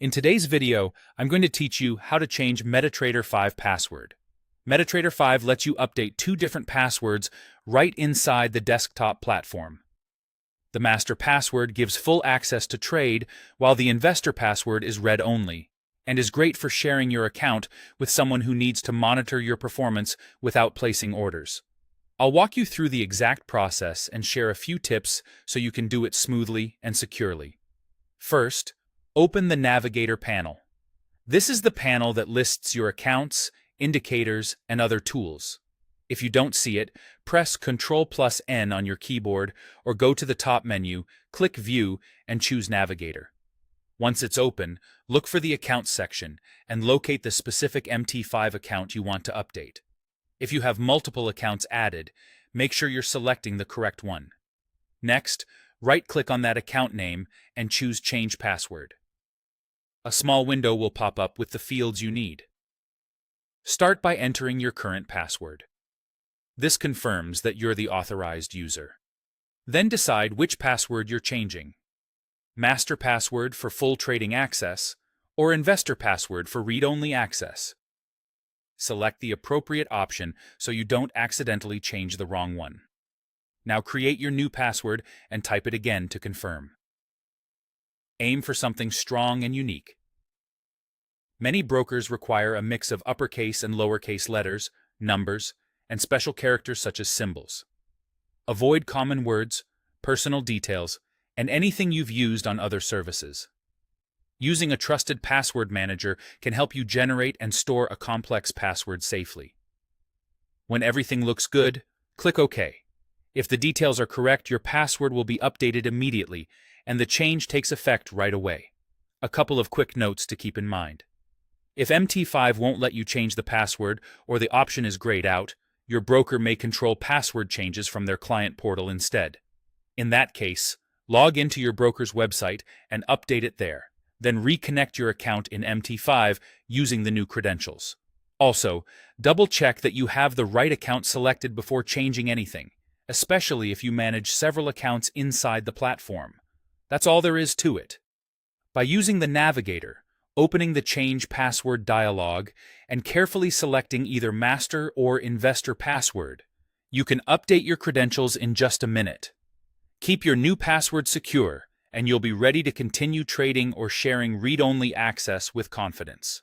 In today's video, I'm going to teach you how to change Metatrader 5 password. Metatrader 5 lets you update two different passwords right inside the desktop platform. The master password gives full access to trade, while the investor password is read-only, and is great for sharing your account with someone who needs to monitor your performance without placing orders. I'll walk you through the exact process and share a few tips so you can do it smoothly and securely. First, open the Navigator panel. This is the panel that lists your accounts, indicators, and other tools. If you don't see it, press Ctrl+N on your keyboard or go to the top menu, click View, and choose Navigator. Once it's open, look for the Accounts section and locate the specific MT5 account you want to update. If you have multiple accounts added, make sure you're selecting the correct one. Next, right-click on that account name and choose Change Password. A small window will pop up with the fields you need. Start by entering your current password. This confirms that you're the authorized user. Then decide which password you're changing: master password for full trading access or investor password for read-only access. Select the appropriate option so you don't accidentally change the wrong one. Now create your new password and type it again to confirm. Aim for something strong and unique. Many brokers require a mix of uppercase and lowercase letters, numbers, and special characters such as symbols. Avoid common words, personal details, and anything you've used on other services. Using a trusted password manager can help you generate and store a complex password safely. When everything looks good, click OK. If the details are correct, your password will be updated immediately, and the change takes effect right away. A couple of quick notes to keep in mind. If MT5 won't let you change the password or the option is grayed out, your broker may control password changes from their client portal instead. In that case, log into your broker's website and update it there. Then reconnect your account in MT5 using the new credentials. Also, double-check that you have the right account selected before changing anything, especially if you manage several accounts inside the platform. That's all there is to it. By using the Navigator, opening the Change Password dialog, and carefully selecting either master or investor password, you can update your credentials in just a minute. Keep your new password secure, and you'll be ready to continue trading or sharing read-only access with confidence.